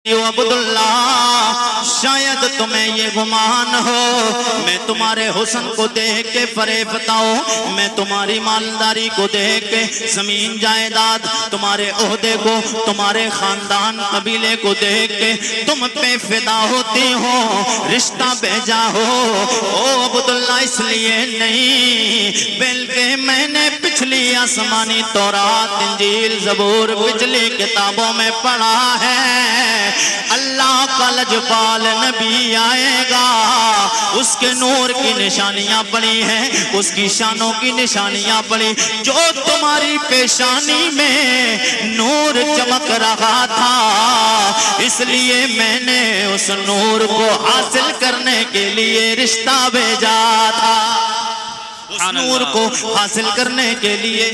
عبداللہ شاید تمہیں یہ گمان ہو میں تمہارے حسن کو دیکھ کے فریفتہ ہوں، میں تمہاری مالداری کو دیکھ کے، زمین جائیداد، تمہارے عہدے کو، تمہارے خاندان قبیلے کو دیکھ کے تم پہ فدا ہوتی ہو، رشتہ بھیجا ہو۔ او عبداللہ اس لیے نہیں بلکہ میں نے پچھلی آسمانی تورات، انجیل، زبور، پچھلی کتابوں میں پڑھا ہے اللہ کا لجپال نبی آئے گا، اس کے نور کی نشانیاں پڑی ہیں، اس کی شانوں کی نشانیاں پڑی، جو تمہاری پیشانی میں نور چمک رہا تھا، اس لیے میں نے اس نور کو حاصل کرنے کے لیے رشتہ بھیجا تھا، اس نور کو حاصل کرنے کے لیے۔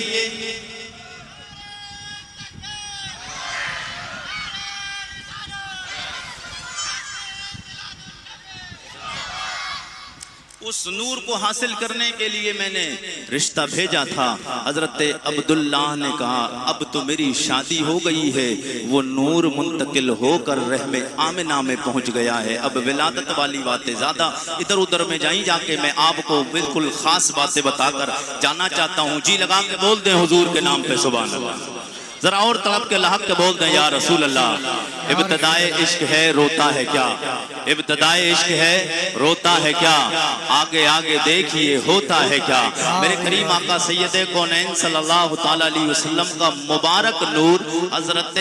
اس نور کو حاصل کرنے کے لیے میں نے رشتہ بھیجا تھا۔ حضرت عبداللہ نے کہا اب تو میری شادی ہو گئی ہے، وہ نور منتقل ہو کر رحم آمنہ میں پہنچ گیا ہے، اب ولادت والی باتیں زیادہ ادھر ادھر میں جائیں، جا کے میں آپ کو بالکل خاص باتیں بتا کر جانا چاہتا ہوں۔ جی لگا کے بول دیں حضور کے نام پہ سبحان اللہ، ذرا اور تڑپ کے لحق کے بول دیں یا رسول اللہ۔ ابتدائے عشق ہے روتا ہے کیا، ابتدائے عشق ہے روتا ہے کیا، آگے آگے دیکھئے ہوتا ہے کیا۔ میرے کریم آقا سید کونین صلی اللہ تعالیٰ علیہ وسلم کا مبارک نور حضرت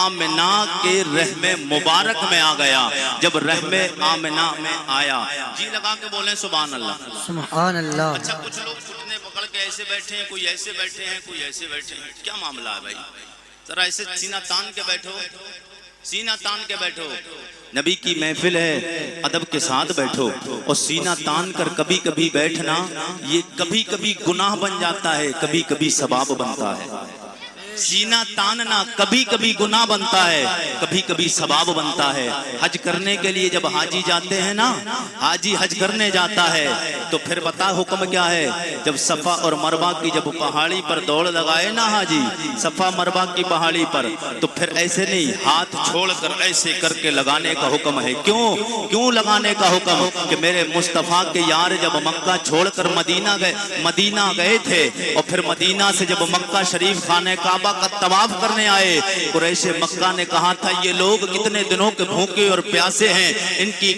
آمنہ کے رحم مبارک میں آ گیا۔ جب رحم آمنہ میں آیا، جی لگا کے بولیں سبحان اللہ سبحان اللہ۔ اچھا کچھ لوگ گھٹنے پکڑ کے ایسے بیٹھے ہیں، کوئی ایسے بیٹھے ہیں، کوئی ایسے بیٹھے ہیں، کیا معاملہ ہے بھائی؟ ذرا ایسے سینہ تان کے بیٹھو، سینہ تان کے بیٹھو، نبی کی محفل ہے، ادب کے ساتھ بیٹھو، اور سینہ تان کر کبھی کبھی بیٹھنا یہ کبھی کبھی گناہ بن جاتا ہے، کبھی کبھی ثواب بنتا ہے۔ سینہ تاننا کبھی کبھی گناہ بنتا ہے، کبھی کبھی ثواب بنتا ہے۔ حج کرنے کے لیے جب حاجی جاتے ہیں نا، حاجی حج کرنے جاتا ہے تو پھر بتا حکم کیا ہے، جب صفا اور مروہ کی جب پہاڑی پر دوڑ لگائے نا حاجی، صفا مروہ کی پہاڑی پر، تو پھر ایسے نہیں ہاتھ چھوڑ کر ایسے کر کے لگانے کا حکم ہے۔ کیوں لگانے کا حکم؟ کہ میرے مصطفیٰ کے یار جب مکہ چھوڑ کر مدینہ گئے تھے، اور پھر مدینہ سے جب مکہ شریف خانہ کعبہ کا طواف کرنے آئے، قریش مکہ نے کہا تھا یہ لوگ کتنے دنوں کے بھوکے اور پیاسے ہیں، ان کی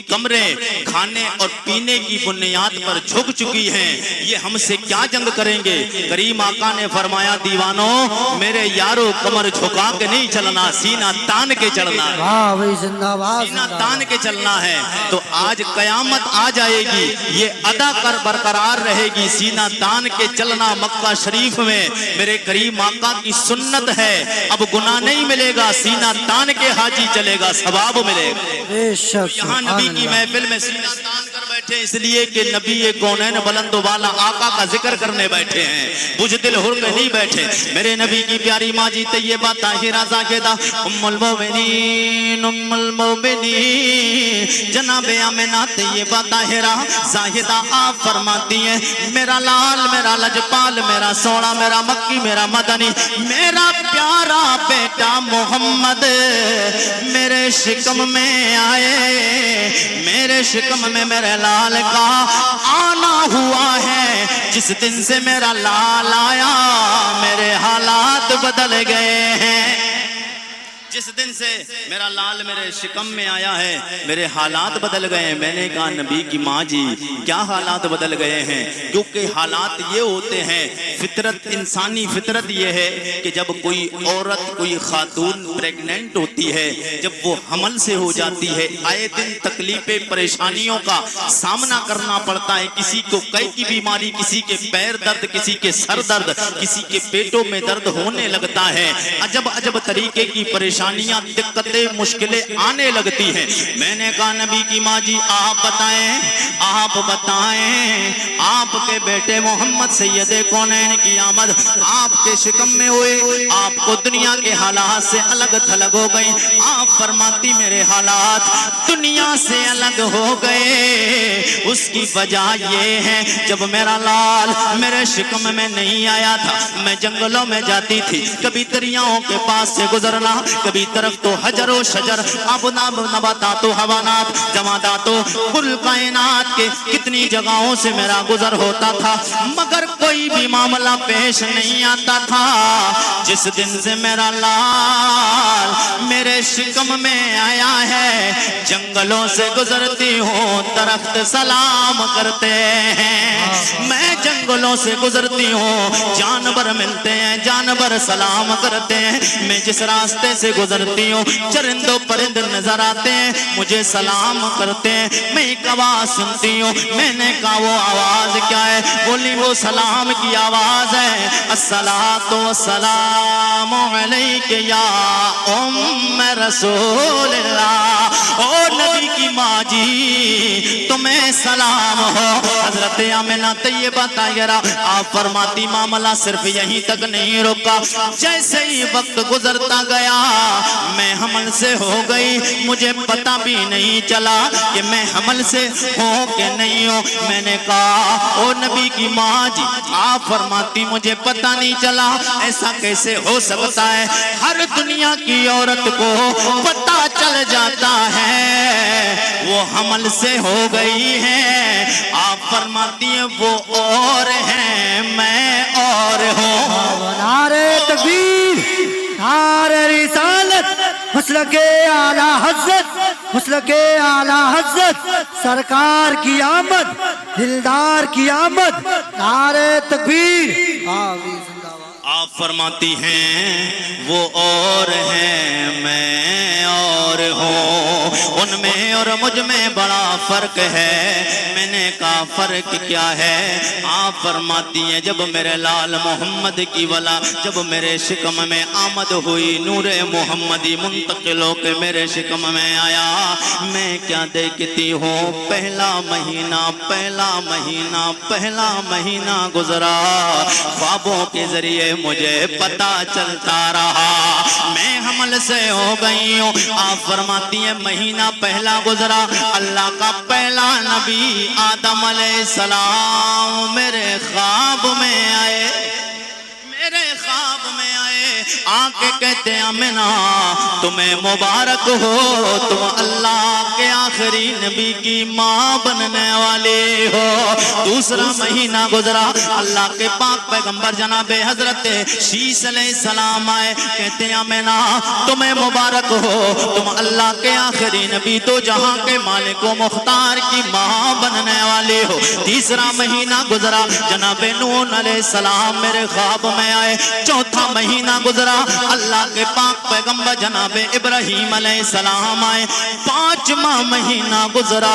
کمریں کھانے اور پینے کی بنیاد پر جھک چکی ہیں، یہ ہم سے کیا جنگ کریں گے؟ کریم آقا نے فرمایا دیوانوں میرے یارو کمر جھکا کے نہیں چلنا، سینہ تان کے چلنا ہے، سینہ تان کے چلنا ہے۔ تو آج قیامت آ جائے گی، یہ ادا کر برقرار رہے گی، سینہ تان کے چلنا مکہ شریف میں میرے کریم آقا کی سنت ہے۔ اب گناہ نہیں ملے گا، سینہ تان کے حاجی چلے گا، ثواب ملے گا۔ یہاں نبی کی محفل میں سینہ تان کر بیٹھے اس لیے کہ نبی کونین بلند والا آقا کا ذکر کرنے بیٹھے ہیں، بجھ دل ہر کے نہیں بیٹھے۔ میرے نبی کی پیاری ماں جی طیبہ طاہرہ زاہدہ ام المومنین جناب آمنہ طیبہ طاہرہ زاہدہ آپ فرماتی ہیں میرا لال، میرا لجپال، میرا سونا، میرا مکی، میرا مدنی، میرا پیارا بیٹا محمد میرے شکم میں آئے، میرے شکم میں میرے لال کا آنا ہوا ہے۔ جس دن سے میرا لال آیا میرے حالات بدل گئے ہیں، جس دن سے میرا لال میرے شکم میں آیا ہے میرے حالات بدل گئے ہیں۔ میں نے کہا نبی کی ماں جی کیا حالات بدل گئے ہیں؟ کیونکہ حالات یہ ہوتے ہیں، فطرت انسانی فطرت یہ ہے کہ جب کوئی عورت کوئی خاتون پریگننٹ ہوتی ہے، جب وہ حمل سے ہو جاتی ہے، آئے دن تکلیفیں پریشانیوں کا سامنا کرنا پڑتا ہے، کسی کو قے کی بیماری، کسی کے پیر درد، کسی کے سر درد، کسی کے پیٹوں میں درد ہونے لگتا ہے، عجب عجب طریقے کی پریشانیاں دقتیں مشکلیں آنے لگتی ہیں۔ میں نے کہا نبی کی ماں جی آپ بتائیں آپ کے بیٹے محمد سید کونین کی آمد آپ کے شکم میں ہوئے، آپ کو دنیا کے حالات سے الگ تھلگ ہو گئی، آپ فرماتی میرے حالات دنیا سے الگ ہو گئے، اس کی وجہ یہ ہے جب میرا لال میرے شکم میں نہیں آیا تھا، میں جنگلوں میں جاتی تھی، کبھی دریاؤں کے پاس سے گزرنا، کبھی طرف تو حجر و شجر، اب نباتات و حیوانات، جمادات و کل کائنات کے کتنی جگہوں سے میرا گزر ہوتا تھا، مگر کوئی بھی معاملہ پیش نہیں آتا تھا۔ جس دن سے میرا لال میرے شکم میں آیا ہے، جنگلوں سے گزرتی ہوں درخت سلام کرتے ہیں، میں جنگلوں سے گزرتی ہوں جانور ملتے ہیں، جانور سلام کرتے ہیں، میں جس راستے سے گزرتی ہوں چرند و پرند نظر آتے ہیں، مجھے سلام کرتے ہیں۔ میں ایک آواز سنتی ہوں، میں نے کہا وہ آواز کیا ہے؟ بولی وہ سلام کی آواز ہے، الصلاۃ والسلام علیک یا ام رسول اللہ، او نبی کی ماں جی تمہیں سلام ہو۔ حضرت آمنہ طیبہ طاہرہ آپ فرماتی معاملہ صرف یہیں تک نہیں رکا، جیسے ہی وقت گزرتا گیا میں حمل سے ہو گئی، مجھے پتہ بھی نہیں چلا کہ میں حمل سے ہوں کہ نہیں ہوں۔ میں نے کہا او نبی کی ماں جی، آپ فرماتی مجھے پتہ نہیں چلا، ایسا کیسے ہو سکتا ہے؟ ہر دنیا کی عورت کو پتہ چل جاتا ہے وہ حمل سے ہو گئی ہے۔ آپ فرماتی ہیں وہ اور ہیں میں اور ہوں۔ نعرہ تکبیر، نعرہ رسالت، مسلک اعلی حضرت، مسلک اعلی حضرت، سرکار کی آمد، دلدار کی آمد، نعرہ تکبیر۔ آپ فرماتی ہیں وہ اور ہیں میں اور ہوں، ان میں اور مجھ میں بڑا فرق ہے۔ میں نے کہا فرق کیا ہے؟ آپ فرماتی ہیں جب میرے لال محمد کی ولا جب میرے شکم میں آمد ہوئی، نور محمدی منتقل ہو کے میرے شکم میں آیا، میں کیا دیکھتی ہوں؟ پہلا مہینہ گزرا، خوابوں کے ذریعے مجھے پتہ چلتا رہا میں حمل سے ہو گئی ہوں۔ آپ فرماتی ہیں مہینہ پہلا گزرا، اللہ کا پہلا نبی آدم علیہ السلام میرے خواب میں آئے، آنکھ کہتے ہیں آمنہ تمہیں مبارک ہو، تم اللہ کے آخری نبی کی ماں بننے والے ہو۔ دوسرا مہینہ گزرا، اللہ کے پاک پیغمبر جناب حضرت شیس علیہ السلام آئے، کہتے ہیں آمنہ تمہیں مبارک ہو، تم اللہ کے آخری نبی دو جہاں کے مالک و مختار کی ماں بننے والے ہو۔ تیسرا مہینہ گزرا، جناب نوح علیہ السلام میرے خواب میں آئے۔ چوتھا مہینہ گزرا، اللہ کے پاک پیغمبر جناب ابراہیم علیہ السلام آئے۔ پانچواں مہینہ گزرا،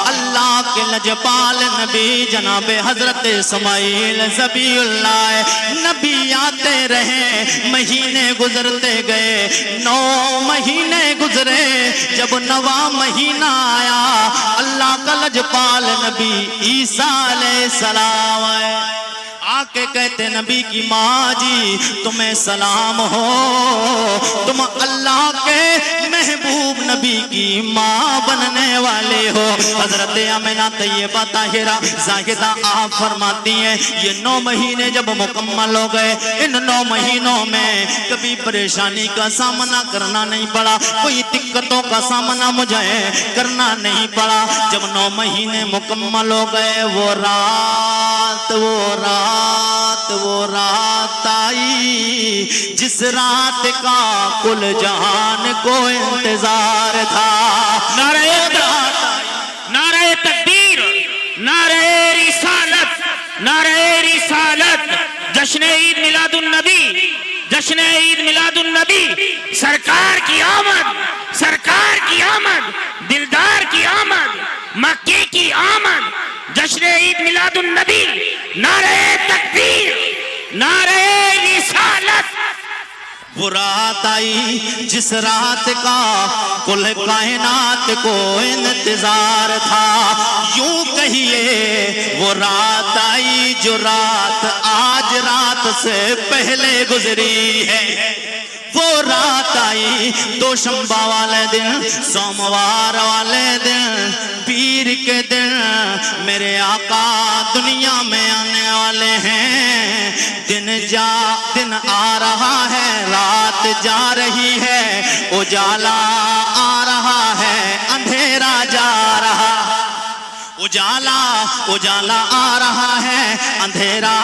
اللہ کے لجپال نبی جناب حضرت اسماعیل ذبیح اللہ آئے۔ نبی آتے رہے، مہینے گزرتے گئے، 9 مہینے گزرے، جب 9واں مہینہ آیا اللہ کا لجپال نبی عیسیٰ علیہ السلام آئے۔ آکے کہتے نبی کی ماں جی تمہیں سلام ہو، تم اللہ کے محبوب نبی کی ماں بننے والے ہو۔ حضرت آمنہ طیبہ طاہرہ زاہدہ آپ فرماتی ہیں یہ 9 مہینے جب مکمل ہو گئے، ان 9 مہینوں میں کبھی پریشانی کا سامنا کرنا نہیں پڑا، کوئی دقتوں کا سامنا مجھے کرنا نہیں پڑا۔ جب 9 مہینے مکمل ہو گئے، وہ رات آئی جس رات کا کل جہان کو انتظار تھا۔ نعرہ تکبیر، نعرہ رسالت، جشن عید میلاد النبی، جشن عید میلاد النبی، سرکار کی آمد، دلدار کی آمد، مکے کی آمد، جشن عید میلاد النبی، نعرہ تکبیر، نعرہ رسالت۔ وہ رات آئی جس رات کا کل کائنات کو انتظار تھا، یوں کہیے وہ رات آئی جو رات آج رات سے پہلے گزری ہے۔ وہ رات آئی دوشمبا والے دن، سوموار والے دن، پیر کے دن میرے آقا دنیا میں آنے والے ہیں۔ دن آ رہا ہے، رات جا رہی ہے، اجالا آ رہا ہے، اندھیرا جا رہا، اجالا آ رہا ہے، اندھیرا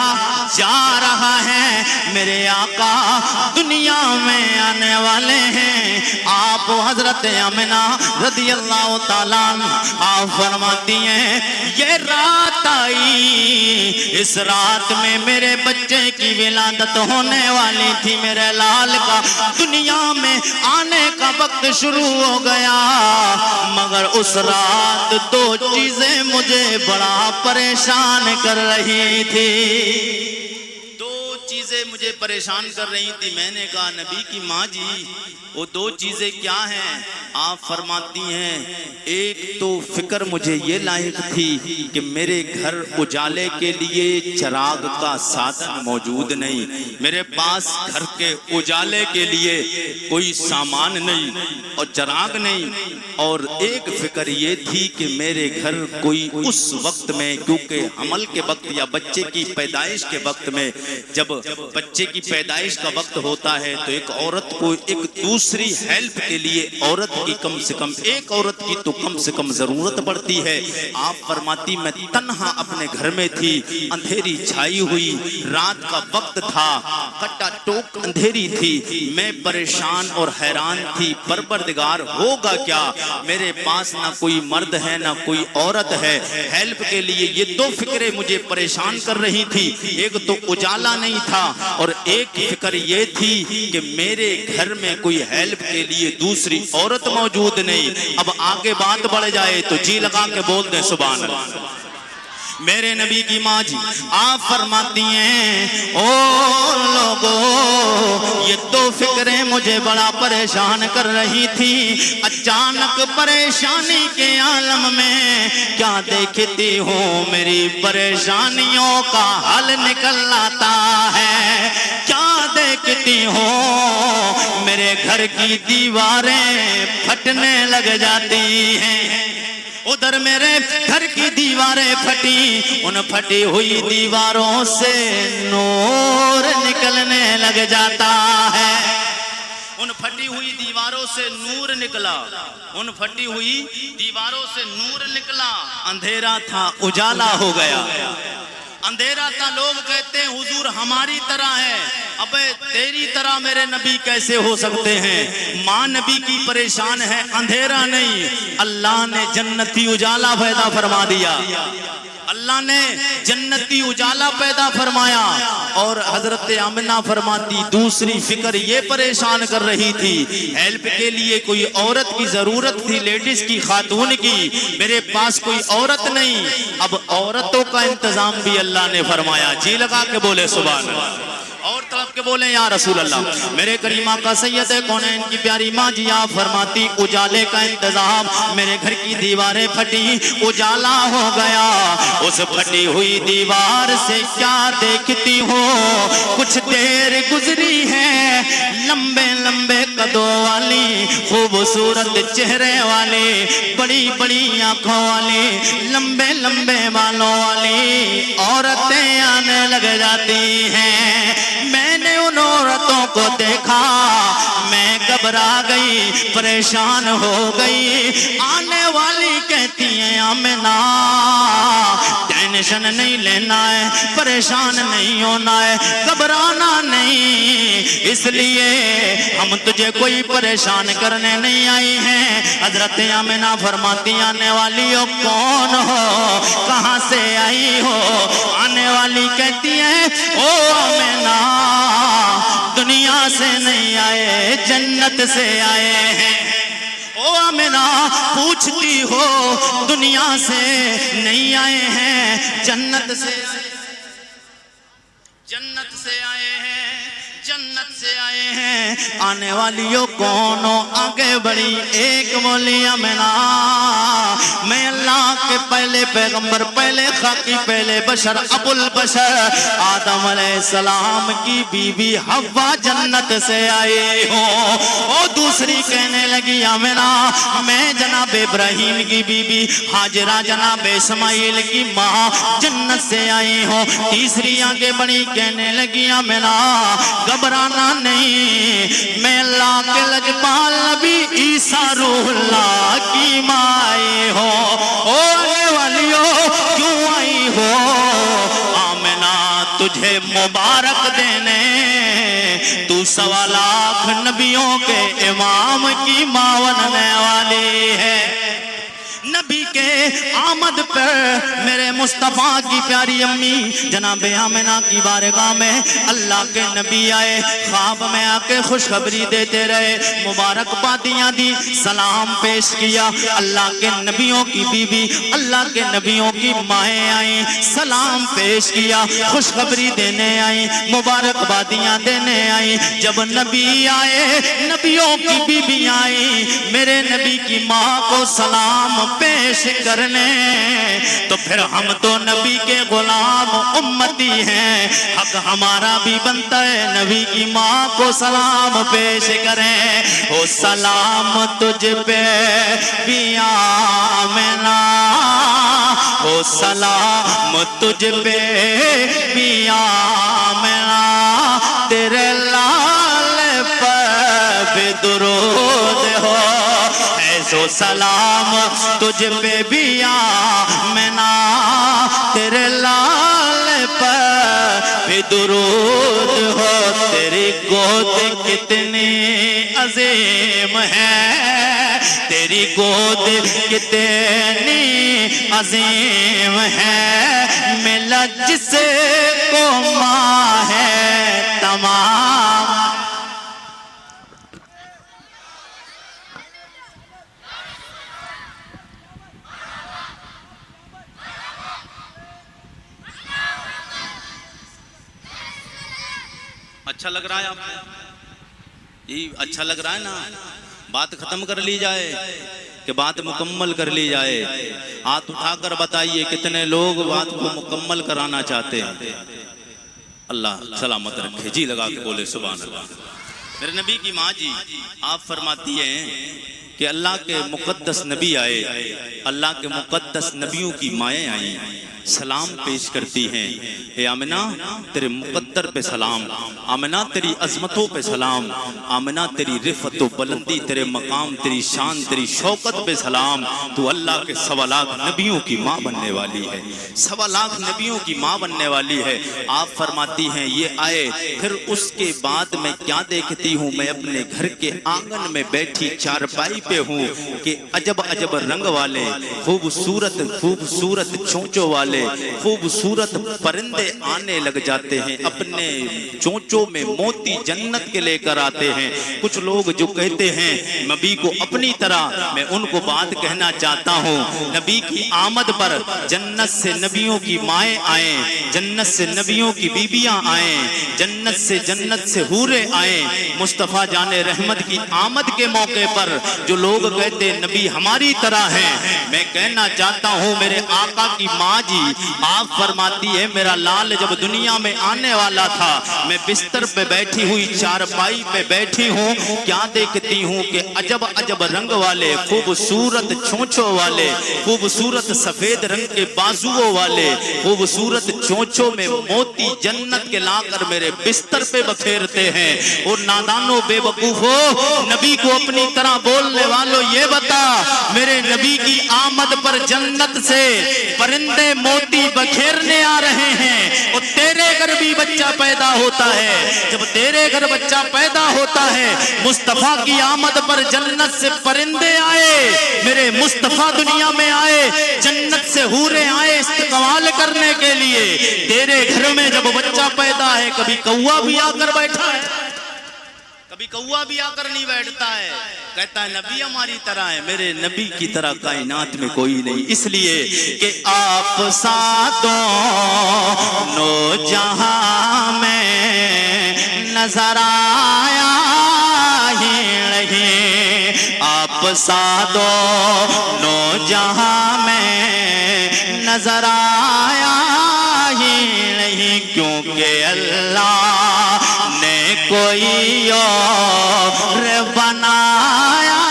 جا رہا ہے۔ میرے آقا دنیا میں آنے والے ہیں۔ آپ حضرت آمنہ رضی اللہ تعالیٰ عنہ آپ فرماتی ہیں یہ رات آئی، اس رات میں میرے بچے کی ولادت ہونے والی تھی، میرے لال کا دنیا میں آنے کا وقت شروع ہو گیا، مگر اس رات دو چیزیں مجھے بڑا پریشان کر رہی تھی، دو چیزیں مجھے پریشان کر رہی تھی۔ میں نے کہا نبی کی ماں جی وہ دو چیزیں کیا ہیں؟ آپ فرماتی ہیں ایک تو فکر مجھے یہ لاحق تھی کہ میرے گھر اجالے کے لیے چراغ کا سادن موجود نہیں، میرے پاس گھر کے اجالے کے لیے کوئی سامان نہیں اور چراغ نہیں، اور ایک فکر یہ تھی کہ میرے گھر کوئی اس وقت میں، کیونکہ حمل کے وقت یا بچے کی پیدائش کے وقت میں، جب بچے کی پیدائش کا وقت ہوتا ہے تو ایک عورت کو ایک دوسری ہیلپ کے لیے عورت کی کم سے کم ایک عورت کی تو کم سے کم ضرورت پڑتی ہے۔ آپ فرماتی میں تنہا اپنے گھر میں تھی، اندھیری چھائی ہوئی، رات کا وقت تھا، کٹا ٹوک اندھیری تھی، میں پریشان اور حیران تھی پروردگار ہوگا کیا؟ میرے پاس نہ کوئی مرد ہے نہ کوئی عورت ہے ہیلپ کے لیے، یہ دو فکریں مجھے پریشان کر رہی تھی، ایک تو اجالا نہیں تھا اور ایک فکر یہ تھی کہ میرے گھر میں کوئی ہیلپ کے لیے دوسری عورت موجود نہیں۔ اب آگے بات بڑھ جائے تو جی لگا کے بول دیں سبحان اللہ۔ میرے نبی کی ماں جی آپ فرماتی ہیں او لوگو یہ دو فکریں مجھے بڑا پریشان کر رہی تھی، اچانک پریشانی کے عالم میں کیا دیکھتی ہوں میری پریشانیوں کا حل نکل آتا ہے، کیا دیکھتی ہوں میرے گھر کی دیواریں پھٹنے لگ جاتی ہیں، ادھر میرے گھر کی دیواریں پھٹی، ان پھٹی ہوئی دیواروں سے نور نکلنے لگ جاتا ہے، ان پھٹی ہوئی دیواروں سے نور نکلا، ان پھٹی ہوئی دیواروں سے نور نکلا، اندھیرا تھا اجالا ہو گیا، اندھیرا تھا لوگ کہتے ہیں حضور ہماری طرح ہے، ابے تیری طرح میرے نبی کیسے ہو سکتے ہیں؟ ماں نبی کی پریشان ہے، اندھیرا نہیں، اللہ نے جنتی اجالا پیدا فرما دیا، اللہ نے جنتی اجالا پیدا فرمایا۔ اور حضرت آمنہ فرماتی دوسری فکر یہ پریشان کر رہی تھی، ہیلپ کے لیے کوئی عورت کی ضرورت تھی، لیڈیز کی، خاتون کی، میرے پاس کوئی عورت نہیں، اب عورتوں کا انتظام بھی اللہ نے فرمایا، جی لگا کے بولے سبحان اللہ، اور طرف کے بولیں یا رسول اللہ۔ میرے کریم آقا سید کونین کی پیاری ماں جی آپ فرماتی اجالے کا انتظام، میرے گھر کی دیواریں پھٹی، اجالا ہو گیا، اس پھٹی ہوئی دیوار سے کیا دیکھتی ہوں، کچھ دیر گزری ہے، لمبے لمبے قدوں والی، خوبصورت چہرے والی، بڑی بڑی آنکھوں والی، لمبے لمبے بالوں والی عورتیں آنے لگ جاتی ہیں، میں نے ان عورتوں کو دیکھا، میں گھبرا گئی، پریشان ہو گئی، آنے والی کہتی ہیں آمنہ ٹینشن نہیں لینا ہے، پریشان نہیں ہونا ہے، گھبرانا نہیں، اس لیے ہم تجھے کوئی پریشان کرنے نہیں آئی ہیں۔ حضرت آمنہ فرماتی آنے والی ہو کون ہو، کہاں سے آئی ہو؟ آنے والی کہتی ہے او آمنہ دنیا سے نہیں آئے، جنت سے آئے ہیں، او آمنہ پوچھتی ہو دنیا سے نہیں آئے ہیں، جنت سے آئے ہیں، جنت سے آئے ہیں، آنے والیوں کون ہو؟ آگے بڑی ایک بولی آمنہ میں اللہ کے پہلے پیغمبر، پہلے خاکی، پہلے بشر، ابو البشر آدم علیہ السلام کی بیوی حوا جنت سے آئی ہوں۔ اور دوسری کہنے لگی آمنہ میں جناب ابراہیم کی بیوی حاجرہ جناب اسماعیل کی ماں جنت سے آئی ہوں۔ تیسری آگے بڑی کہنے لگی آمنہ گھبرانا نہیں، میں اللہ کے لجپال نبی عیسیٰ روح اللہ کی ماں آئی ہو۔ اوے والیو کیوں آئی ہو؟ آمنہ تجھے مبارک دینے، تو 1.25 لاکھ نبیوں کے امام کی ماں بننے والی ہے۔ نبی کے آمد پر میرے مصطفیٰ کی پیاری امی جناب آمنہ کی بارگاہ میں اللہ کے نبی آئے، خواب میں آ کے خوشخبری دیتے رہے، مبارکبادیاں دی، سلام پیش کیا۔ اللہ کے نبیوں کی بیوی، اللہ کے نبیوں کی مائیں آئیں، سلام پیش کیا، خوشخبری دینے آئیں، مبارکبادیاں دینے آئیں۔ جب نبی آئے، نبیوں کی بیوی آئیں، میرے نبی کی ماں کو سلام پیش کرنے، تو پھر ہم تو نبی کے غلام امتی ہیں، حق ہمارا بھی بنتا ہے نبی کی ماں کو سلام پیش کریں۔ او سلام تجھ پہ بھی آمنہ، او سلام تجھ پہ بھی آمنہ، تیرے لال پر بھی درود ہو۔ ایسو سلام تجھ پہ بھی آمنہ، تیرے لال پر بھی درود ہو۔ تیری گود کتنی عظیم ہے، تیری گود کتنی عظیم ہے، ملا جس کو ماں ہے تمام۔ اچھا لگ رہا ہے آپ کو؟ یہ اچھا لگ رہا ہے نا؟ بات ختم کر لی جائے کہ بات مکمل کر لی جائے؟ ہاتھ اٹھا کر بتائیے کتنے لوگ بات کو مکمل کرانا چاہتے ہیں؟ اللہ سلامت رکھے، جی لگا کے بولے سبحان اللہ۔ میرے نبی کی ماں جی آپ فرماتی ہیں کہ اللہ کے مقدس نبی آئے، اللہ کے مقدس نبیوں کی مائیں آئیں، سلام پیش کرتی ہیں، اے آمنہ تیرے مقدر پہ سلام، آمنہ تیری عظمتوں پہ سلام، آمنہ تیری رفعت و بلندی، تیرے مقام، تیری شان، تیری شوکت پہ سلام، تو اللہ کے 1.25 لاکھ نبیوں کی ماں بننے والی ہے، 1.25 لاکھ نبیوں کی ماں بننے والی ہے۔ آپ فرماتی ہیں یہ آئے، پھر اس کے بعد میں کیا دیکھتی ہوں؟ میں اپنے گھر کے آنگن میں بیٹھی چارپائی پہ ہوں کہ عجب عجب رنگ والے، خوبصورت خوبصورت چونچوں والے، خوبصورت پرندے آنے لگ جاتے ہیں، اپنے چونچوں میں موتی جنت کے لے کر آتے ہیں۔ کچھ لوگ جو کہتے ہیں نبی کو اپنی طرح، میں ان کو بات کہنا چاہتا ہوں، نبی کی آمد پر جنت سے نبیوں کی مائیں آئیں، جنت سے نبیوں کی بیبیاں آئیں، جنت سے حوریں آئیں۔ مصطفیٰ جان رحمت کی آمد کے موقع پر جو لوگ کہتے نبی ہماری طرح ہیں، میں کہنا چاہتا ہوں میرے آقا کی ماں جی آپ فرماتی ہے میرا لال جب دنیا میں آنے والا تھا، میں بستر پہ بیٹھی ہوئی چارپائی پہ بیٹھی ہوں، کیا دیکھتی ہوں کہ عجب عجب رنگ والے، خوبصورت چونچوں والے، خوبصورت سفید رنگ کے بازوؤں والے، خوبصورت چونچوں میں موتی جنت کے لا کر میرے بستر پہ بکھیرتے ہیں۔ اور نادانو بے وقوفو، نبی کو اپنی طرح بولنے والوں یہ بتا، میرے نبی کی آمد پر جنت سے پرندے موتی بکھیرنے آ رہے ہیں، اور تیرے گھر بھی بچہ پیدا ہوتا ہے۔ جب تیرے گھر بچہ پیدا ہوتا ہے، مصطفیٰ کی آمد پر جنت سے پرندے آئے، میرے مصطفیٰ دنیا میں آئے، جنت سے حوریں آئے استقبال کرنے کے لیے۔ تیرے گھر میں جب بچہ پیدا ہے، کبھی کوا بھی آ کر بیٹھا ہے، کبھی کوا بھی آ کر نہیں بیٹھتا ہے، کہتا ہے نبی ہماری طرح ہے۔ میرے نبی کی طرح کائنات میں کوئی نہیں، اس لیے کہ آپ سا دونوں جہاں میں نظر آیا ہی نہیں، آپ سادو نو جہاں میں نظر آیا ہی نہیں، کیونکہ اللہ نے کوئی اور بنایا،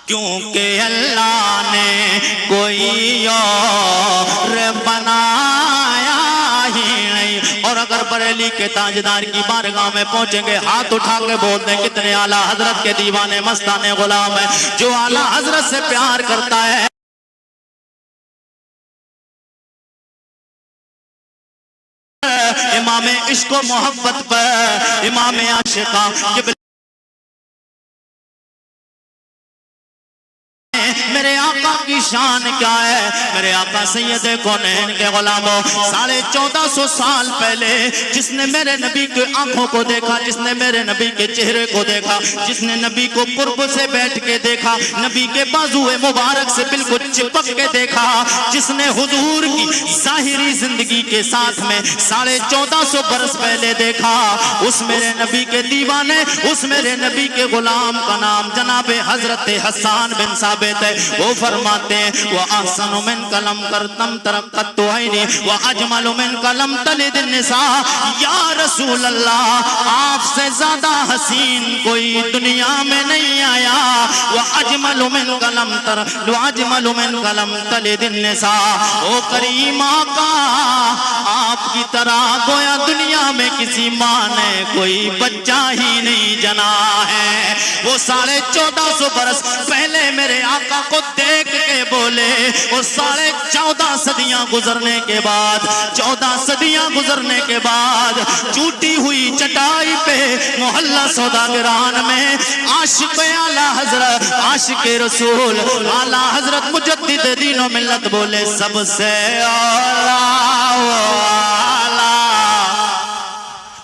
کیونکہ اللہ نے کوئی اور بنایا ہی نہیں۔ اور اگر بریلی کے تاجدار کی بارگاہ میں پہنچیں گے، ہاتھ اٹھا کے بول دیں کتنے اعلیٰ حضرت کے دیوانے مستانے غلام ہیں، جو اعلیٰ حضرت سے پیار کرتا ہے۔ امام عشق و محبت پر، امام عاشقاں میرے آقا کی شان کیا ہے؟ میرے آقا سید کونین کے غلاموں، 1450 سال پہلے جس نے میرے نبی کے آنکھوں کو دیکھا، جس نے میرے نبی کے چہرے کو دیکھا، جس نے نبی کو قرب سے بیٹھ کے دیکھا، نبی کے بازو مبارک سے بالکل چپک کے دیکھا، جس نے حضور کی ظاہری زندگی کے ساتھ میں 1450 برس پہلے دیکھا، اس میرے نبی کے دیوانے، اس میرے نبی کے غلام کا نام جناب حضرت حسان بن ثابت ہے۔ وہ فرماتے ہیں وَأَحْسَنُ مِنْكَ لَمْ كَرْتَمْ تَرَقَّتُ عَيْنِي وَأَجْمَلُ مِنْكَ لَمْ تَلِدِ النِّسَاء۔ یا رسول اللہ، آپ سے زیادہ حسین کوئی دنیا میں نہیں آیا۔ وَأَجْمَلُ مِنْكَ لَمْ تَلِدِ النِّسَاء۔ او کریم آقا، آپ کی طرح گویا دنیا میں کسی ماں نے کوئی بچہ ہی نہیں جنا ہے۔ وہ 1450 برس پہلے میرے آقا کو دیکھ کے بولے، اور 14.5 صدیاں گزرنے کے بعد، 14 صدیاں گزرنے کے بعد، ٹوٹی ہوئی چٹائی پہ محلہ سوداگران میں عاشق اعلیٰ حضرت، عاشق رسول اعلیٰ حضرت مجدد دین و ملت بولے سب سے اعلیٰ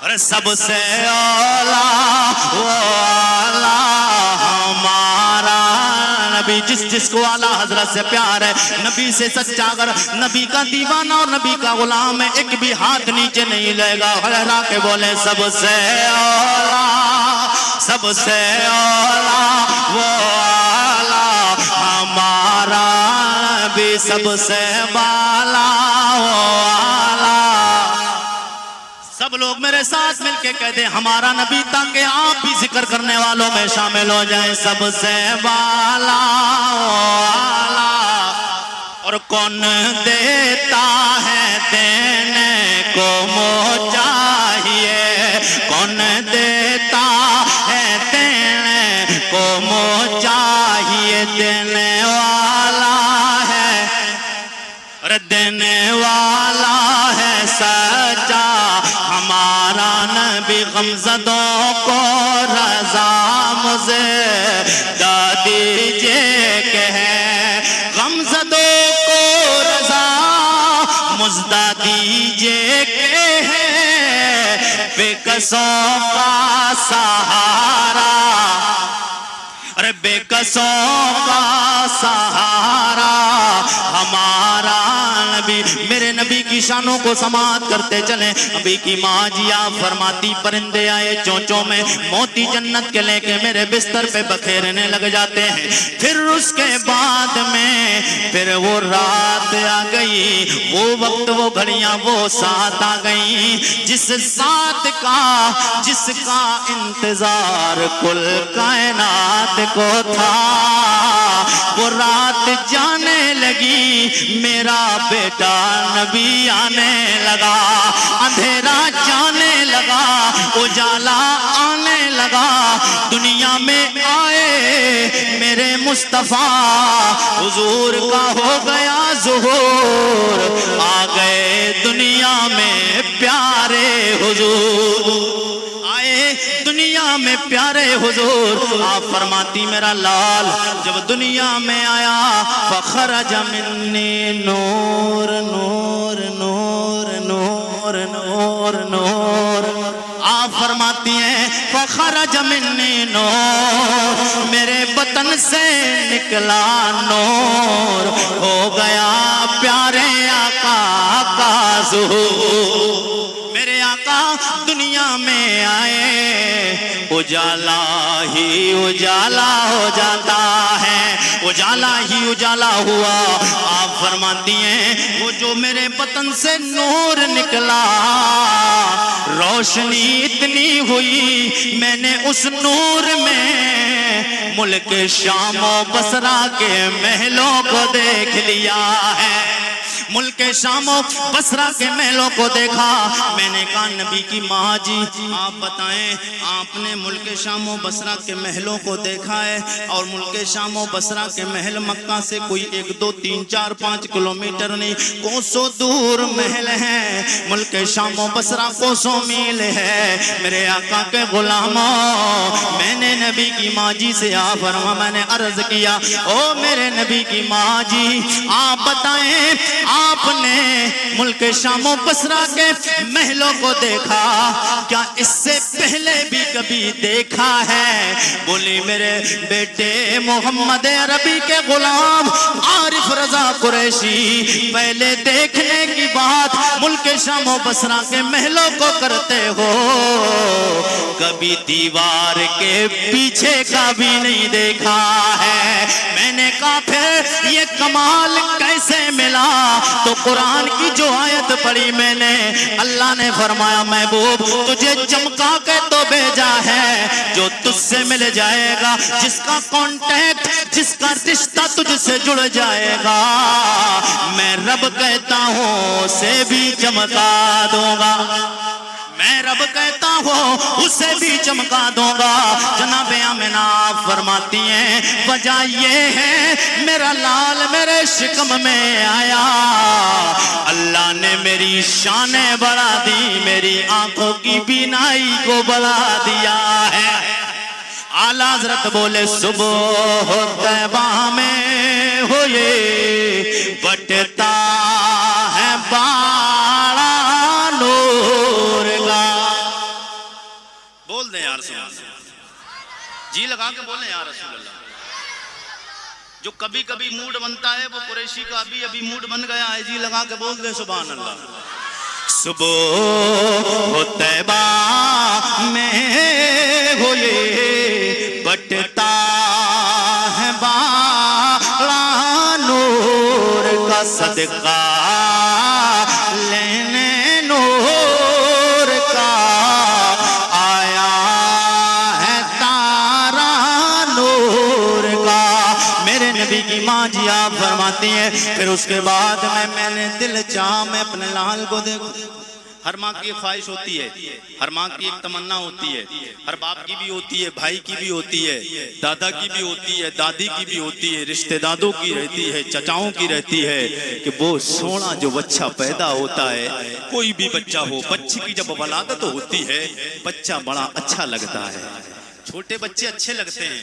اور سب سے اعلیٰ ہمارا نبی، جس کو اعلیٰ حضرت سے پیار ہے، نبی سے سچا، اگر نبی کا دیوانہ اور نبی کا غلام ہے، ایک بھی ہاتھ نیچے نہیں لے گا، لہرا کے بولے سب سے اعلیٰ، سب سے اعلیٰ وہ اعلیٰ ہمارا نبی، سب سے بالا وہ اعلیٰ۔ سب لوگ میرے ساتھ مل کے کہہ دیں ہمارا نبی، تاکہ آپ بھی ذکر کرنے والوں میں شامل ہو جائیں۔ سب سے بالا اور کون دیتا ہے دینے کو منہ چاہیے، کون دیتا ہے دینے کو منہ چاہیے، دینے والا ہے اور دینے والا ہے سچا ہمارا نبی، غمزدوں کو رضا مجھے دیجیے کہ ہے، غمزدوں کو رضا مجھے دیجیے کہ ہے، بے کسوں کا سہارا، ارے بے کسوں کا سہارا ہمارا نبی۔ میرے نبی کی شانوں کو سماعت کرتے چلیں۔ نبی کی ماں جی آپ فرماتی پرندے آئے چونچوں میں موتی جنت کے لے کے میرے بستر پہ بکھیرنے لگ جاتے ہیں۔ پھر اس کے بعد میں پھر وہ رات آ گئی، وہ وقت، وہ گھڑیاں، وہ ساتھ آ گئی جس ساتھ کا، جس کا انتظار کل کائنات کو تھا۔ وہ رات جانے لگی، میرا بیٹا نبی آنے لگا، اندھیرا جانے لگا، اجالا آنے لگا، دنیا میں آئے میرے مصطفیٰ، حضور کا ہو گیا ظہور، آ گئے دنیا میں پیارے حضور، آئے دنیا میں پیارے حضور۔ آپ فرماتی میرا لال جب دنیا میں آیا، فخرج منی نور نور نور نور نور نور، آپ فرماتی ہیں فخرج منی نور، میرے بطن سے نکلا نور، ہو گیا پیارے آقا کا ظہور۔ میرے آقا دنیا میں آئے، اجالا ہی اجالا ہو جاتا ہے، اجالا ہی اجالا ہوا۔ آپ فرماتی ہیں وہ جو میرے بطن سے نور نکلا، روشنی اتنی ہوئی میں نے اس نور میں ملک شام و بصرہ کے محلوں کو دیکھ لیا ہے، ملک شام و بصرہ کے محلوں کو دیکھا۔ میں نے کہا نبی کی ماں جی آپ بتائیں، آپ نے ملک شام و بصرہ کے محلوں کو دیکھا ہے، اور ملک شام و بصرہ کے محل مکہ سے کوئی 1 2 3 4 5 کلومیٹر نہیں، کوسوں دور محل ہیں، ملک شام و بصرہ کوسوں میل ہے۔ میرے آقا کے غلاموں، میں نے نبی کی ماں جی سے آپ فرما میں نے عرض کیا او میرے نبی کی ماں جی آپ بتائیں آپ نے ملک شام و بصرہ کے محلوں کو دیکھا، کیا اس سے پہلے بھی کبھی دیکھا ہے؟ بولی میرے بیٹے محمد عربی کے غلام عارف رضا قریشی، پہلے دیکھنے کی بات ملک شام و بصرہ کے محلوں کو کرتے ہو، کبھی دیوار کے پیچھے کا بھی نہیں دیکھا ہے۔ میں نے کہا پھر یہ کمال کیسے ملا؟ تو قرآن کی جو آیت پڑھی میں نے، اللہ نے فرمایا محبوب تجھے چمکا کے تو بھیجا ہے، جو تجھ سے مل جائے گا، جس کا کانٹیکٹ، جس کا رشتہ تجھ سے جڑ جائے گا، میں رب کہتا ہوں اسے بھی چمکا دوں گا، میں رب کہتا ہوں اسے بھی چمکا دوں گا۔ جناب آمنہ فرماتی ہیں وجہ یہ ہے میرا لال میرے شکم میں آیا، اللہ نے میری شانیں بڑھا دی، میری آنکھوں کی بینائی کو بڑھا دیا ہے۔ اعلیٰ حضرت بولے صبح طیبہ میں ہوئے بٹتا ہے باڑا نور کا۔ بول دیں یا رسول اللہ، جی لگا کے بولیں یا رسول اللہ۔ جو کبھی کبھی موڈ بنتا ہے وہ قریشی کا ابھی موڈ بن گیا ہے، جی لگا کے بول دیں سبحان اللہ۔ صبح طیبہ میں ہوئے بٹتا ہے باڑا نور کا، صدقہ لینے نور کا آیا ہے تارا نور کا۔ میرے نبی کی ماں جی آپ فرماتی ہیں پھر اس کے بعد میں نے دل چاہا میں اپنے لال کو دیکھوں۔ ہر ماں کی ایک خواہش ہوتی ہے، ہر ماں کی ایک تمنا ہوتی ہے، ہر باپ کی بھی ہوتی ہے، بھائی کی بھی ہوتی ہے، دادا کی بھی ہوتی ہے، دادی کی بھی ہوتی ہے، رشتہ داروں کی رہتی ہے، چچاؤں کی رہتی ہے کہ وہ سونا جو بچہ پیدا ہوتا ہے، کوئی بھی بچہ ہو، بچے کی جب ولادت ہوتی ہے بچہ بڑا اچھا لگتا ہے، چھوٹے بچے اچھے لگتے ہیں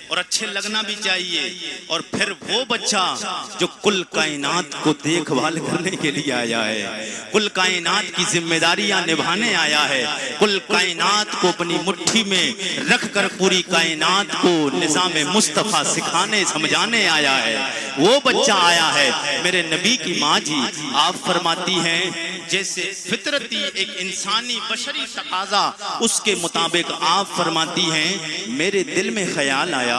اور اچھے لگنا بھی چاہیے، اور پھر وہ بچہ جو کل کائنات کو دیکھ بھال کرنے کے لیے آیا ہے، کل کائنات کی ذمہ داریاں نبھانے آیا ہے، کل کائنات کو اپنی مٹھی میں رکھ کر پوری کائنات کو نظام مصطفیٰ سکھانے سمجھانے آیا ہے، وہ بچہ آیا ہے۔ میرے نبی کی ماں جی آپ فرماتی ہیں جیسے فطرتی ایک انسانی بشری تقاضا اس کے مطابق آپ فرماتی ہیں میرے دل میں خیال آیا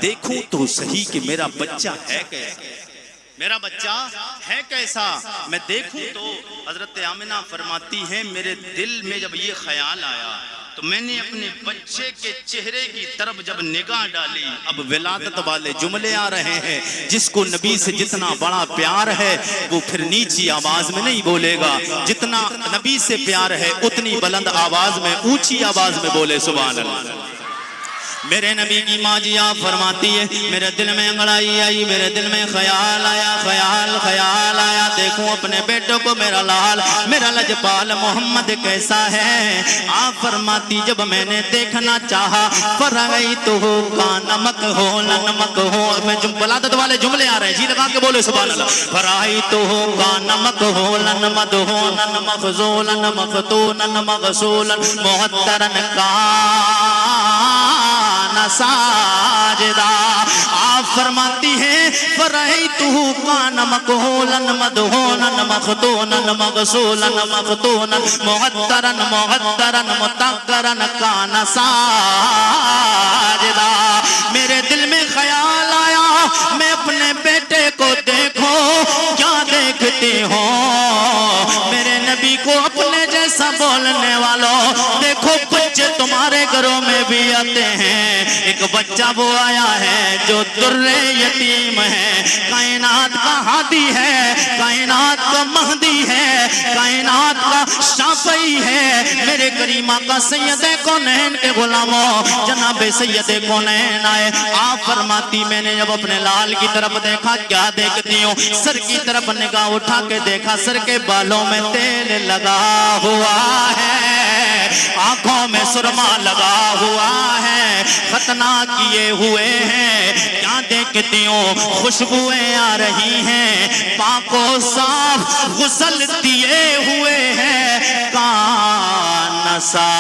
دیکھوں تو صحیح کہ میرا بچہ ہے کیسا، میرا بچہ ہے کیسا، میں دیکھوں تو حضرت آمنہ فرماتی ہیں میرے دل میں جب یہ خیال آیا تو میں نے اپنے بچے کے چہرے کی طرف جب نگاہ ڈالی، اب ولادت والے جملے آ رہے ہیں، جس کو نبی سے جتنا بڑا پیار ہے وہ پھر نیچی آواز میں نہیں بولے گا، جتنا نبی سے پیار ہے اتنی بلند آواز میں اونچی آواز میں بولے سبحان اللہ۔ میرے نبی کی ماں جی آپ فرماتی ہے میرے دل میں انگڑائی آئی، میرے دل میں خیال آیا، خیال آیا دیکھوں اپنے بیٹوں کو میرا لال میرا لجپال محمد کیسا ہے۔ آپ فرماتی جب میں نے دیکھنا چاہا فرغیتہ کا نمک ہو نمک ہو، میں ولادت والے جملے آ رہے ہیں، جی لگا کے بولے سبحان اللہ۔ فرغیتہ کا نمک ہو نمک ہو مخزولا مفتونا مغسولا محترن کا ساجدا. آپ فرماتی ہیں فرأیتہ کان مکہولا مدہونا مختونا مغسولا مختونا معطرا معطرا مطہرا کان ساجدا. میرے دل میں خیال آیا میں اپنے بیٹے کو دیکھو کیا دیکھتی ہوں. میرے نبی کو اپنے جیسا بولنے والوں دیکھو بچے تمہارے گھروں میں بھی آتے ہیں. ایک بچہ وہ آیا ہے جو در یتیم ہے, کائنات کا ہادی ہے, کائنات کا مہدی ہے, کائنات کا شافعی ہے. میرے کریم آقا سید کونین کے غلاموں جناب سید کونین آئے. آپ فرماتی میں نے جب اپنے لال کی طرف دیکھا کیا دیکھتی ہوں, سر کی طرف نگاہ اٹھا کے دیکھا سر کے بالوں میں تیل لگا ہوا ہے, آنکھوں میں سرما لگا ہوا ہے, ختنہ کیے ہوئے ہیں. کیا دیکھتی ہوں خوشبوئیں آ رہی ہیں, پاک و صاف غسل دیے ہوئے ہیں, کان ساجدہ.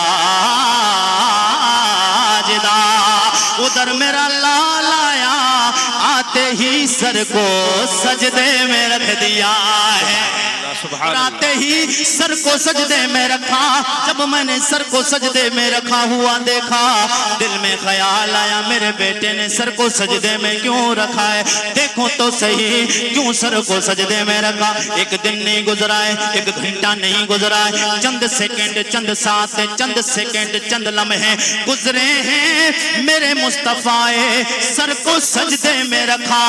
ادھر میرا لال آیا آتے ہی سر کو سجدے میں رکھ دیا ہے, آتے ہی سر کو سجدے میں رکھا. جب میں نے سر کو سجدے میں رکھا ہوا دیکھا دل میں خیال آیا میرے بیٹے نے سر کو سجدے میں کیوں رکھا ہے, دیکھو تو صحیح کیوں سر کو سجدے میں رکھا. ایک دن نہیں گزرا ہے, ایک گھنٹہ نہیں گزرا ہے, چند سیکنڈ چند ساتھ چند سیکنڈ چند لمحے گزرے ہیں, میرے مصطفیٰ سر کو سجدے میں رکھا.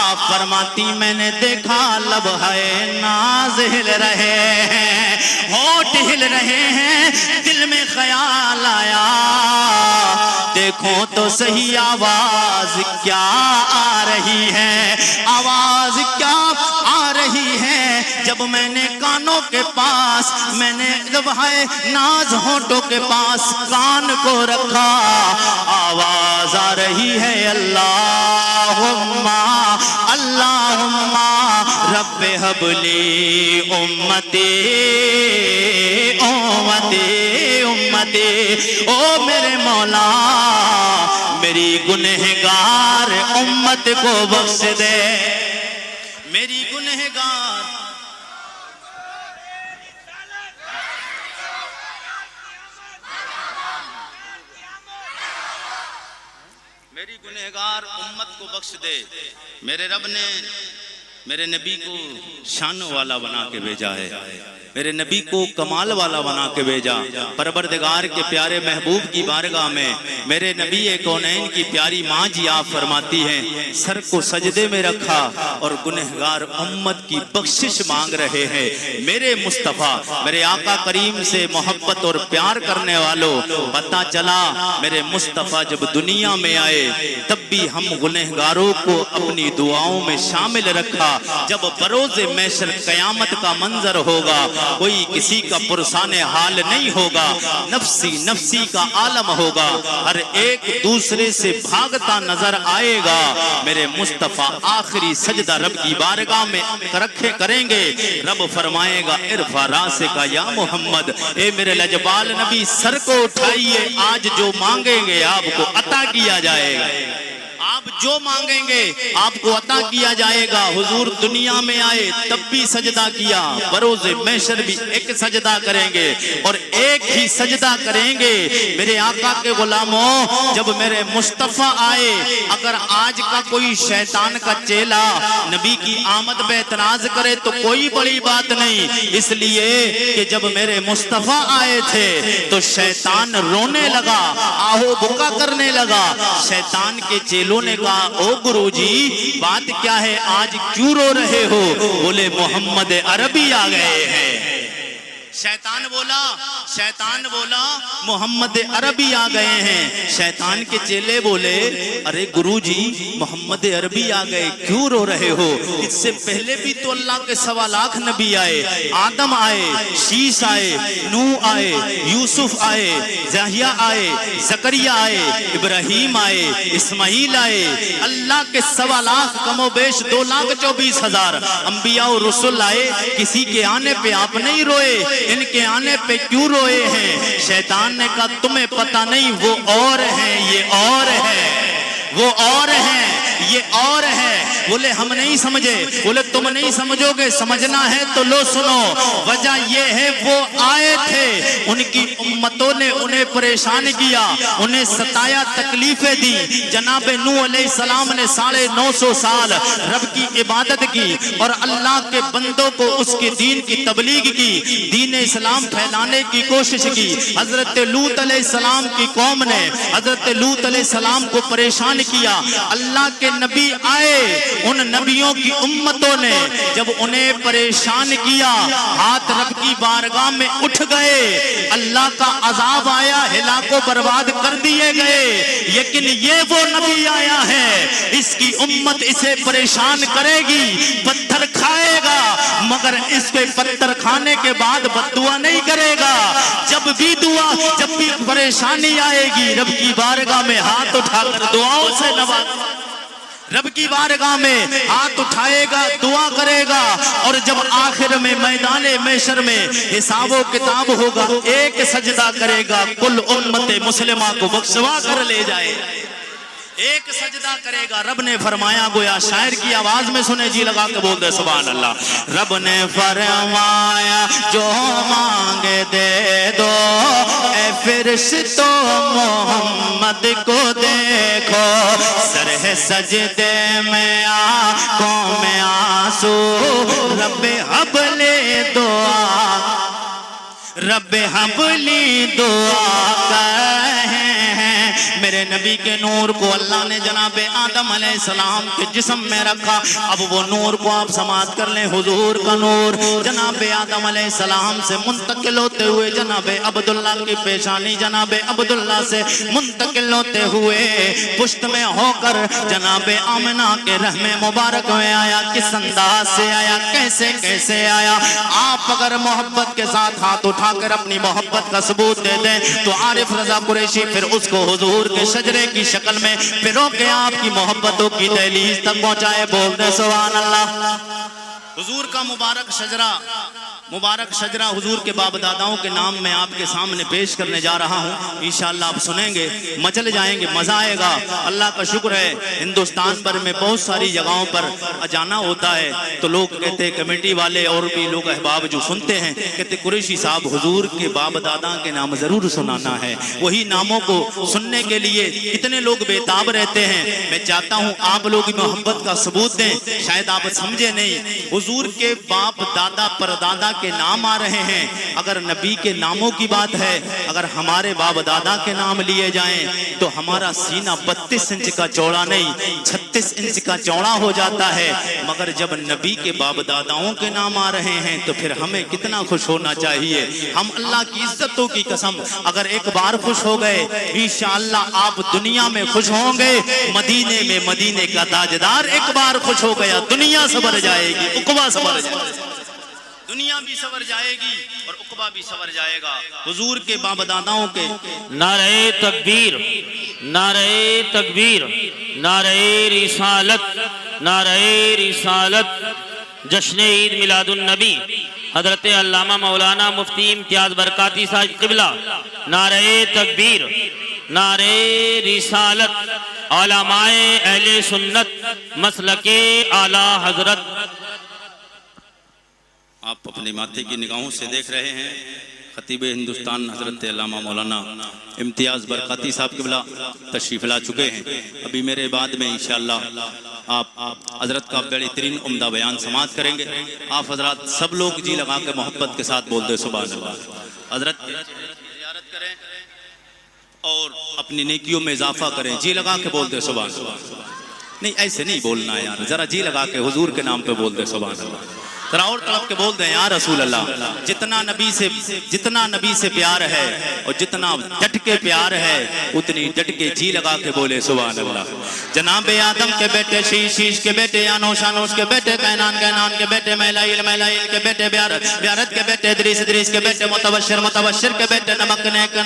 آپ فرماتی میں نے دیکھا لب ہے ناز ہل رہے ہیں, ہونٹ ہل رہے ہیں. دل میں خیال آیا دیکھو تو صحیح آواز کیا آ رہی ہے, آواز کیا آ رہی ہے. جب میں نے کانوں کے پاس میں نے جب ہے ناز ہونٹوں کے پاس کان کو رکھا آواز آ رہی ہے اللہم اللہم رب حب لی امتی امتی امتی. او میرے مولا میری گنہگار امت کو بخش دے, میری گنہگار میری گنہگار امت کو بخش دے. میرے رب نے میرے نبی کو شان والا بنا کے بھیجا ہے, میرے نبی کو کمال والا بنا کے بھیجا. پروردگار کے پیارے محبوب کی بارگاہ میں میرے نبی کونین کی پیاری ماں جی آپ فرماتی ہیں سر کو سجدے میں رکھا اور گنہگار امت کی بخشش مانگ رہے ہیں. میرے مصطفیٰ میرے آقا کریم سے محبت اور پیار کرنے والوں, پتہ چلا میرے مصطفیٰ جب دنیا میں آئے تب بھی ہم گنہگاروں کو اپنی دعاؤں میں شامل رکھا. جب بروز محشر قیامت کا منظر ہوگا کوئی کسی کا پرسان حال نہیں ہوگا, نفسی نفسی کا عالم ہوگا, ہر ایک دوسرے سے بھاگتا نظر آئے گا. میرے مصطفیٰ آخری سجدہ رب کی بارگاہ میں رکھے کریں گے. رب فرمائے گا ارفع راسک یا محمد, اے میرے لجپال نبی سر کو اٹھائیے, آج جو مانگیں گے آپ کو عطا کیا جائے گا, آپ جو مانگیں گے آپ کو عطا کیا جائے گا. حضور دنیا میں آئے تب بھی سجدہ کیا, بروز محشر بھی ایک سجدہ کریں گے اور ایک ہی سجدہ کریں گے. میرے آقا کے غلاموں جب میرے مصطفیٰ آئے, اگر آج کا کوئی شیطان کا چیلا نبی کی آمد پہ اعتراض کرے تو کوئی بڑی بات نہیں, اس لیے کہ جب میرے مصطفیٰ آئے تھے تو شیطان رونے لگا, آہو بکا کرنے لگا. شیطان کے چیلوں نے کہا او گرو جی بات کیا ہے, آج کیوں رو رہے ہو؟ بولے محمد عربی آ گئے ہیں. شیطان بولا محمد عربی آ گئے ہیں. شیطان کے چیلے بولے ارے گرو جی محمد عربی آ گئے کیوں رو رہے ہو؟ اس سے پہلے بھی تو اللہ کے 1.25 لاکھ نبی آئے, آدم آئے, شیش آئے, نوح آئے, یوسف آئے, یحییٰ آئے, زکریا آئے, ابراہیم آئے, اسماعیل آئے. اللہ کے 1.25 لاکھ کم و بیش 2,24,000 انبیاء و رسول آئے. کسی کے آنے پہ آپ نہیں روئے, ان کے آنے پہ کیوں رو روئے ہیں. شیطان نے کہا تمہیں پتہ نہیں وہ اور ہیں یہ اور ہے, وہ اور ہیں یہ اور ہے. بولے ہم نہیں سمجھے. بولے تم نہیں سمجھو گے, سمجھنا ہے تو لو سنو. وجہ یہ ہے وہ آئے تھے, ان کی امتوں نے انہیں پریشان کیا, انہیں ستایا, تکلیفیں دی. جناب نوح علیہ السلام نے 950 سال رب کی عبادت کی اور اللہ کے بندوں کو اس کے دین کی تبلیغ کی, دین اسلام پھیلانے کی کوشش کی. حضرت لوط علیہ السلام کی قوم نے حضرت لوط علیہ السلام کو پریشان کیا. اللہ کے نبی آئے, ان نبیوں کی امتوں نے جب انہیں پریشان کیا, ہاتھ رب کی بارگاہ میں اٹھ گئے. اللہ کا عذاب آیا, ہلاک و برباد کر دیے گئے. لیکن یہ وہ نبی آیا ہے, اس کی امت اسے پریشان کرے گی, پتھر کھائے گا, مگر اس کے پتھر کھانے کے بعد بد دعا نہیں کرے گا. جب بھی پریشانی آئے گی, رب کی بارگاہ میں ہاتھ اٹھا کر دعاؤں سے نواز, رب کی بارگاہ میں ہاتھ اٹھائے گا, دعا کرے گا. اور جب آخر میں میدان محشر میں حساب و کتاب ہوگا, ایک سجدہ کرے گا, کل امت مسلمہ کو بخشوا کر لے جائے. ایک سجدہ کرے گا. رب نے فرمایا, گویا شاعر کی آواز میں سنے, جی لگا کے بول دے سبحان اللہ. رب نے فرمایا جو مانگے دے دو, اے فرشتو محمد کو دیکھو, سر ہے سجدے میں آنکھوں میں آنسو, رب حبلی دعا, رب حبلی دعا کہیں. میرے نبی کے نور کو اللہ نے جناب آدم علیہ السلام کے جسم میں رکھا. اب وہ نور کو آپ سماعت کر لیں. حضور کا نور جناب آدم علیہ السلام سے منتقل ہوتے ہوئے جناب عبداللہ کی پیشانی, جناب عبداللہ سے منتقل ہوتے ہوئے پشت میں ہو کر جناب آمنہ کے رحم مبارک میں آیا. کس انداز سے آیا, کیسے کیسے آیا؟ آپ اگر محبت کے ساتھ ہاتھ اٹھا کر اپنی محبت کا ثبوت دے دیں تو عارف رضا قریشی پھر اس کو حضور کے شجرے کی شکل میں پھروں کے آپ کی محبتوں کی دہلیز تک پہنچائے. بول دے سبحان اللہ. حضور کا مبارک شجرہ حضور کے باپ داداؤں کے نام میں آپ کے سامنے پیش کرنے جا رہا ہوں. انشاءاللہ آپ سنیں گے, مچل جائیں گے, مزہ آئے گا. اللہ کا شکر ہے ہندوستان پر میں بہت ساری جگہوں پر جانا ہوتا ہے تو لوگ کہتے ہیں, کمیٹی والے اور بھی لوگ احباب جو سنتے ہیں کہتے قریشی صاحب حضور کے باپ دادا کے نام ضرور سنانا ہے. وہی ناموں کو سننے کے لیے کتنے لوگ بےتاب رہتے ہیں. میں چاہتا ہوں آپ لوگ محبت کا ثبوت دیں. شاید آپ سمجھے نہیں, حضور کے باپ دادا پردادا کے نام آ رہے ہیں. اگر نبی کے ناموں کی بات ہے, اگر ہمارے باپ دادا کے نام لیے جائیں تو ہمارا سینہ 32 انچ کا چوڑا نہیں 36 انچ کا چوڑا ہو جاتا ہے. مگر جب نبی کے باپ داداؤں کے نام آ رہے ہیں تو پھر ہمیں کتنا خوش ہونا چاہیے. ہم اللہ کی عزتوں کی قسم اگر ایک بار خوش ہو گئے, انشاءاللہ آپ دنیا میں خوش ہوں گے. مدینے میں مدینے کا تاجدار ایک بار خوش ہو گیا, دنیا سنور جائے گی, عقبہ سنور جائے گی, دنیا بھی سنور جائے گی اور عقبہ بھی سنور جائے گا. حضور کے باپ داداؤں کے نعرہ تکبیر, نعرہ تکبیر, نعرہ رسالت, نعرہ رسالت. جشن عید میلاد النبی حضرت علامہ مولانا مفتی امتیاز برکاتی صاحب قبلہ. نعرہ تکبیر, نعرہ رسالت. علماء اہل سنت مسلک اعلی حضرت. آپ اپنے ماتھے کی نگاہوں سے دیکھ رہے ہیں خطیب ہندوستان حضرت علامہ مولانا امتیاز برکاتی صاحب قبلہ تشریف لا چکے ہیں. ابھی میرے بعد میں انشاءاللہ آپ حضرت کا بڑی ترین عمدہ بیان سماعت کریں گے. آپ حضرات سب لوگ جی لگا کے محبت کے ساتھ بول دے سبحان اللہ. حضرت زیارت کریں اور اپنی نیکیوں میں اضافہ کریں, جی لگا کے بول دے سبحان اللہ. نہیں ایسے نہیں بولنا یار, ذرا جی لگا کے حضور کے نام پہ بول دے سبحان اللہ. ذرا اور طلب کے بول دیں یا رسول اللہ. جتنا نبی سے پیار ہے اور جتنا ڈٹ کے پیار ہے اتنی ڈٹ کے جی لگا کے بولے سبحان اللہ. جناب آدم کے بیٹے شیش کے بیٹے انوش کے بیٹے کینان کے بیٹے میلائیل کے بیٹے بیارت کے بیٹے ادریس کے بیٹے متبشر کے بیٹے نمک نیک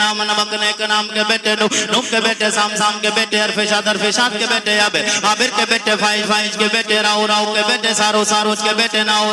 نام کے بیٹے نوح کے بیٹے سام کے بیٹے عرفشاد کے بیٹے عابر کے بیٹے فائز کے بیٹے راؤ کے بیٹے ساروج کے بیٹے ناؤ